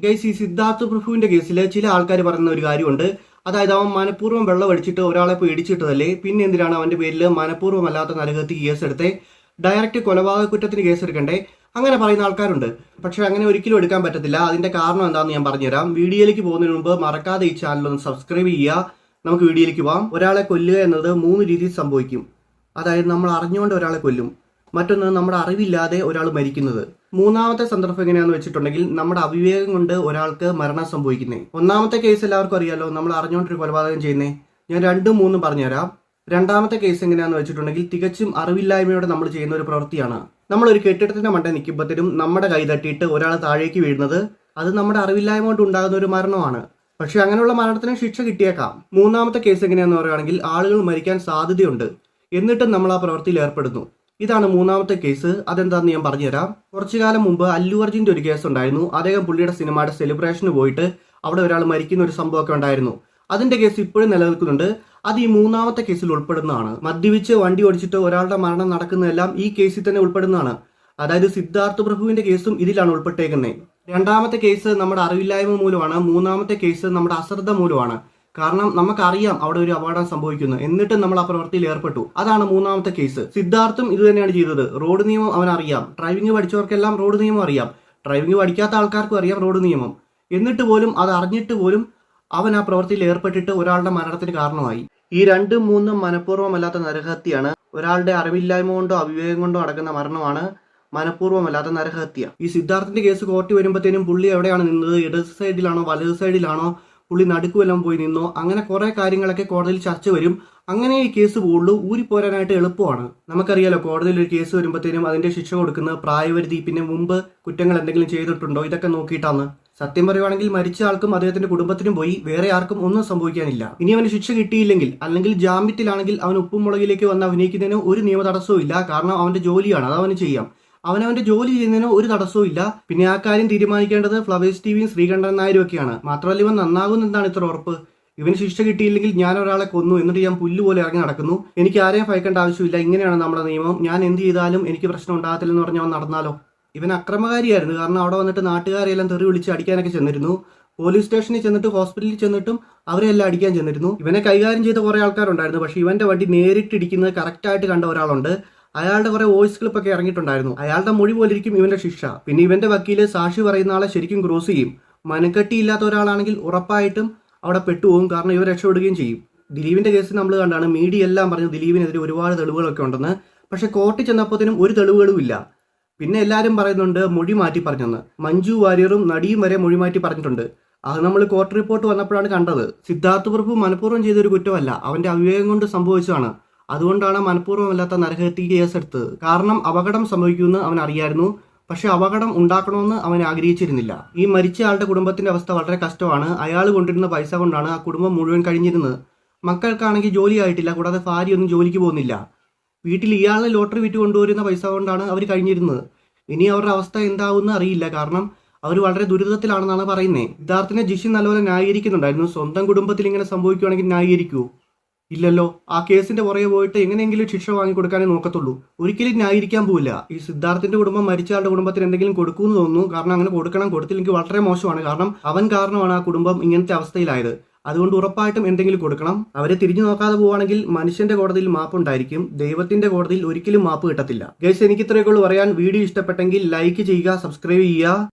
Guys, ഈ സിദ്ധാർത്ഥ് പ്രഭുവിന്റെ കേസിൽ ചില ആൾക്കാർ പറയുന്ന ഒരു കാര്യമുണ്ട്. അതായത് അവൻ മനഃപൂർവ്വം വെള്ളം അടിച്ചിട്ട് ഒരാളെ പോയി ഇടിച്ചിട്ടതല്ലേ, പിന്നെ എന്തിനാണ് അവന്റെ പേരിൽ മനഃപൂർവ്വമല്ലാത്ത നരഹത്യ കേസെടുത്തേ, ഡയറക്റ്റ് കൊലപാതക കുറ്റത്തിന് കേസെടുക്കണ്ടേ, അങ്ങനെ പറയുന്ന ആൾക്കാരുണ്ട്. പക്ഷെ അങ്ങനെ ഒരിക്കലും എടുക്കാൻ പറ്റത്തില്ല. അതിന്റെ കാരണം എന്താണെന്ന് ഞാൻ പറഞ്ഞുതരാം. വീഡിയോയിലേക്ക് പോകുന്നതിന് മുമ്പ് മറക്കാതെ ഈ ചാനൽ ഒന്ന് സബ്സ്ക്രൈബ് ചെയ്യുക. നമുക്ക് വീഡിയോയിലേക്ക് പോകാം. ഒരാളെ കൊല്ലുക എന്നത് 3 രീതിയിൽ സംഭവിക്കും. അതായത് നമ്മൾ അറിഞ്ഞുകൊണ്ട് ഒരാളെ കൊല്ലും, മറ്റൊന്ന് നമ്മുടെ അറിവില്ലാതെ ഒരാൾ മരിക്കുന്നത്, മൂന്നാമത്തെ സന്ദർഭം എങ്ങനെയാണെന്ന് വെച്ചിട്ടുണ്ടെങ്കിൽ നമ്മുടെ അവിവേകം കൊണ്ട് ഒരാൾക്ക് മരണം സംഭവിക്കുന്നേ. ഒന്നാമത്തെ കേസ് എല്ലാവർക്കും അറിയാലോ, നമ്മൾ അറിഞ്ഞുകൊണ്ടൊരു കൊലപാതകം ചെയ്യുന്നേ. ഞാൻ 2ഉം 3ഉം പറഞ്ഞുതരാം. രണ്ടാമത്തെ കേസ് എങ്ങനെയാന്ന് വെച്ചിട്ടുണ്ടെങ്കിൽ തികച്ചും അറിവില്ലായ്മയോടെ നമ്മൾ ചെയ്യുന്ന ഒരു പ്രവൃത്തിയാണ്. നമ്മൾ ഒരു കെട്ടിടത്തിന്റെ മണ്ടയിൽ നിൽക്കുമ്പോഴത്തേനും നമ്മുടെ കൈ തട്ടിയിട്ട് ഒരാൾ താഴേക്ക് വീഴുന്നത്, അത് നമ്മുടെ അറിവില്ലായ്മ കൊണ്ട് ഉണ്ടാകുന്ന ഒരു മരണമാണ്. പക്ഷെ അങ്ങനെയുള്ള മരണത്തിന് ശിക്ഷ കിട്ടിയേക്കാം. മൂന്നാമത്തെ കേസ് എങ്ങനെയാന്ന് പറയുകയാണെങ്കിൽ ആളുകൾ മരിക്കാൻ സാധ്യതയുണ്ട്, എന്നിട്ടും നമ്മൾ ആ പ്രവൃത്തിയിൽ ഏർപ്പെടുന്നു. ഇതാണ് മൂന്നാമത്തെ കേസ്. അതെന്താണെന്ന് ഞാൻ പറഞ്ഞുതരാം. കുറച്ചു കാലം മുമ്പ് അല്ലു അർജുന്റെ ഒരു കേസ് ഉണ്ടായിരുന്നു. അദ്ദേഹം പുള്ളിയുടെ സിനിമയുടെ സെലിബ്രേഷന് പോയിട്ട് അവിടെ ഒരാൾ മരിക്കുന്ന ഒരു സംഭവമൊക്കെ ഉണ്ടായിരുന്നു. അതിന്റെ കേസ് ഇപ്പോഴും നിലനിൽക്കുന്നുണ്ട്. അത് ഈ മൂന്നാമത്തെ കേസിൽ ഉൾപ്പെടുന്നതാണ്. മദ്യപിച്ച് വണ്ടി ഓടിച്ചിട്ട് ഒരാളുടെ മരണം നടക്കുന്നതെല്ലാം ഈ കേസിൽ തന്നെ ഉൾപ്പെടുന്നതാണ്. അതായത് സിദ്ധാർത്ഥ് പ്രഭുവിന്റെ കേസും ഇതിലാണ് ഉൾപ്പെട്ടേക്കുന്നത്. രണ്ടാമത്തെ കേസ് നമ്മുടെ അറിവില്ലായ്മ മൂലമാണ്. മൂന്നാമത്തെ കേസ് നമ്മുടെ അശ്രദ്ധ മൂലമാണ്. കാരണം നമുക്കറിയാം അവിടെ ഒരു അപകടം സംഭവിക്കുന്നു, എന്നിട്ടും നമ്മൾ ആ പ്രവൃത്തിയിൽ ഏർപ്പെട്ടു. അതാണ് മൂന്നാമത്തെ കേസ്. സിദ്ധാർത്ഥും ഇത് തന്നെയാണ് ചെയ്തത്. റോഡ് നിയമം അവൻ അറിയാം. ഡ്രൈവിംഗ് പഠിച്ചവർക്കെല്ലാം റോഡ് നിയമം അറിയാം. ഡ്രൈവിംഗ് പഠിക്കാത്ത ആൾക്കാർക്കും അറിയാം റോഡ് നിയമം. എന്നിട്ട് പോലും അത് അറിഞ്ഞിട്ട് പോലും അവൻ ആ പ്രവൃത്തിയിൽ ഏർപ്പെട്ടിട്ട് ഒരാളുടെ മരണത്തിന് കാരണമായി. ഈ 2ഉം 3ഉം മനഃപൂർവ്വമല്ലാത്ത നരഹത്യയാണ്. ഒരാളുടെ അറിവില്ലായ്മ കൊണ്ടോ അവിവേകം കൊണ്ടോ നടക്കുന്ന മരണമാണ് മനഃപൂർവ്വമല്ലാത്ത നരഹത്യ. ഈ സിദ്ധാർത്ഥിന്റെ കേസ് കോർട്ടിൽ വരുമ്പോഴത്തേനും പുള്ളി എവിടെയാണ് നിന്നത്, ഇടത് സൈഡിലാണോ വലത് സൈഡിലാണോ, പുള്ളി നടുക്കുവെല്ലാം പോയി നിന്നോ, അങ്ങനെ കുറെ കാര്യങ്ങളൊക്കെ കോടതിയിൽ ചർച്ച വരും. അങ്ങനെ ഈ കേസ് പോകുള്ളൂ. ഊരിപ്പോരാനായിട്ട് എളുപ്പമാണ്. നമുക്കറിയാലോ, കോടതിയിൽ ഒരു കേസ് വരുമ്പോഴത്തേനും അതിന്റെ ശിക്ഷ കൊടുക്കുന്ന പ്രായപരിധി, പിന്നെ മുമ്പ് കുറ്റങ്ങൾ എന്തെങ്കിലും ചെയ്തിട്ടുണ്ടോ, ഇതൊക്കെ നോക്കിയിട്ടാണ്. സത്യം പറയുവാണെങ്കിൽ മരിച്ച ആൾക്കും അദ്ദേഹത്തിന്റെ കുടുംബത്തിനും പോയി, വേറെ ആർക്കും ഒന്നും സംഭവിക്കാനില്ല. ഇനി അവന് ശിക്ഷ കിട്ടിയില്ലെങ്കിൽ, അല്ലെങ്കിൽ ജാമ്യത്തിലാണെങ്കിൽ അവൻ ഉപ്പും മുളകിലേക്ക് വന്ന് അഭിനയിക്കുന്നതിന് ഒരു നിയമ തടസ്സവും ഇല്ല. കാരണം അവന്റെ ജോലിയാണ്, അത് അവന് ചെയ്യാം. അവനവന്റെ ജോലി ചെയ്യുന്നതിന് ഒരു തടസ്സവും ഇല്ല. പിന്നെ ആ കാര്യം തീരുമാനിക്കേണ്ടത് ഫ്ലവേഴ്സ് ടിവിയും ശ്രീകണ്ഠൻ നായരും ഒക്കെയാണ്. മാത്രമല്ല, ഇവൻ നന്നാകുന്ന എന്താണ് ഇത്ര ഉറപ്പ്? ഇവന് ശിക്ഷ കിട്ടിയില്ലെങ്കിൽ ഞാൻ ഒരാളെ കൊന്നു, എന്നിട്ട് ഞാൻ പുല്ലുപോലെ ഇറങ്ങി നടക്കുന്നു, എനിക്ക് ആരെയും ഭയക്കേണ്ട ആവശ്യമില്ല, ഇങ്ങനെയാണ് നമ്മുടെ നിയമം, ഞാൻ എന്ത് ചെയ്താലും എനിക്ക് പ്രശ്നം ഉണ്ടാകത്തില്ലെന്ന് പറഞ്ഞവൻ നടന്നാലോ? ഇവൻ അക്രമകാരിയായിരുന്നു. കാരണം അവിടെ വന്നിട്ട് നാട്ടുകാരെല്ലാം തെറി വിളിച്ച് അടിക്കാനൊക്കെ ചെന്നിരുന്നു. പോലീസ് സ്റ്റേഷനിൽ ചെന്നിട്ട് ഹോസ്പിറ്റലിൽ ചെന്നിട്ടും അവരെല്ലാം അടിക്കാൻ ചെന്നിരുന്നു. ഇവനെ കൈകാര്യം ചെയ്ത കുറെ ആൾക്കാരുണ്ടായിരുന്നു. പക്ഷെ ഇവന്റെ വണ്ടി നേരിട്ടിടിക്കുന്നത് കറക്റ്റായിട്ട് കണ്ട ഒരാളുണ്ട്. അയാളുടെ കുറെ വോയിസ് ക്ലിപ്പ് ഒക്കെ ഇറങ്ങിയിട്ടുണ്ടായിരുന്നു. അയാളുടെ മൊഴി പോലിരിക്കും ഇവന്റെ ശിക്ഷ. പിന്നെ ഇവന്റെ വക്കീല് സാക്ഷി പറയുന്ന ആളെ ശരിക്കും ക്രോസ് ചെയ്യും. മനക്കെട്ടിയില്ലാത്ത ഒരാളാണെങ്കിൽ ഉറപ്പായിട്ടും അവിടെ പെട്ടുപോകും. കാരണം ഇവർ രക്ഷപ്പെടുകയും ചെയ്യും. ദിലീപിന്റെ കേസ് നമ്മൾ കണ്ടാണ് മീഡിയ എല്ലാം പറഞ്ഞു ദിലീപിനെതിരെ ഒരുപാട് തെളിവുകളൊക്കെ ഉണ്ടെന്ന്. പക്ഷെ കോർട്ടിൽ ചെന്നപ്പോഴത്തേനും ഒരു തെളിവുകളും ഇല്ല. പിന്നെ എല്ലാവരും പറയുന്നുണ്ട് മൊഴി മാറ്റി പറഞ്ഞെന്ന്. മഞ്ജു വാര്യറും നടിയും വരെ മൊഴി മാറ്റി പറഞ്ഞിട്ടുണ്ട്. അത് നമ്മൾ കോർട്ട് റിപ്പോർട്ട് വന്നപ്പോഴാണ് കണ്ടത്. സിദ്ധാർത്ഥ് പ്രഭു മനഃപൂർവ്വം ചെയ്തൊരു കുറ്റമല്ല, അവന്റെ അവിവേകം കൊണ്ട് സംഭവിച്ചതാണ്. അതുകൊണ്ടാണ് മനഃപൂർവ്വമല്ലാത്ത നരഹത്യ കേസെടുത്തത്. കാരണം അപകടം സംഭവിക്കുമെന്ന് അവൻ അറിയായിരുന്നു. പക്ഷെ അപകടം ഉണ്ടാക്കണമെന്ന് അവൻ ആഗ്രഹിച്ചിരുന്നില്ല. ഈ മരിച്ച ആളുടെ കുടുംബത്തിന്റെ അവസ്ഥ വളരെ കഷ്ടമാണ്. അയാൾ കൊണ്ടിരുന്ന പൈസ കൊണ്ടാണ് ആ കുടുംബം മുഴുവൻ കഴിഞ്ഞിരുന്നത്. മക്കൾക്കാണെങ്കിൽ ജോലി ആയിട്ടില്ല, കൂടാതെ ഭാര്യയൊന്നും ജോലിക്ക് പോകുന്നില്ല. വീട്ടിൽ ഇയാളെ ലോട്ടറി വിറ്റ് കൊണ്ടുവരുന്ന പൈസ കൊണ്ടാണ് അവർ കഴിഞ്ഞിരുന്നത്. ഇനി അവരുടെ അവസ്ഥ എന്താവുമെന്ന് അറിയില്ല. കാരണം അവർ വളരെ ദുരിതത്തിലാണെന്നാണ് പറയുന്നത്. സിദ്ധാർത്ഥിനെ ജിഷിൻ നല്ലപോലെ ന്യായീകരിക്കുന്നുണ്ടായിരുന്നു. സ്വന്തം കുടുംബത്തിൽ ഇങ്ങനെ സംഭവിക്കുകയാണെങ്കിൽ ന്യായീകരിക്കൂ? ഇല്ലല്ലോ. ആ കേസിന്റെ പുറകെ പോയിട്ട് എങ്ങനെയെങ്കിലും ശിക്ഷ വാങ്ങിക്കൊടുക്കാനേ നോക്കത്തുള്ളൂ. ഒരിക്കലും ന്യായീകരിക്കാൻ പോവില്ല. ഈ സിദ്ധാർത്ഥിന്റെ കുടുംബം മരിച്ച ആളുടെ കുടുംബത്തിന് എന്തെങ്കിലും കൊടുക്കുമെന്ന് തോന്നുന്നു. കാരണം അങ്ങനെ കൊടുക്കണം, കൊടുത്തില്ലെങ്കിൽ വളരെ മോശമാണ്. കാരണം അവൻ കാരണമാണ് ആ കുടുംബം ഇങ്ങനത്തെ അവസ്ഥയിലായത്. അതുകൊണ്ട് ഉറപ്പായിട്ടും എന്തെങ്കിലും കൊടുക്കണം. അവരെ തിരിഞ്ഞു നോക്കാതെ പോവുകയാണെങ്കിൽ മനുഷ്യന്റെ കോടതിയിൽ മാപ്പുണ്ടായിരിക്കും, ദൈവത്തിന്റെ കോടതിയിൽ ഒരിക്കലും മാപ്പ് കിട്ടത്തില്ല. ഗൈസ്, എനിക്ക് ഇത്രയൊക്കെ ഉള്ളൂ പറയാൻ. വീഡിയോ ഇഷ്ടപ്പെട്ടെങ്കിൽ ലൈക്ക് ചെയ്യുക, സബ്സ്ക്രൈബ് ചെയ്യുക.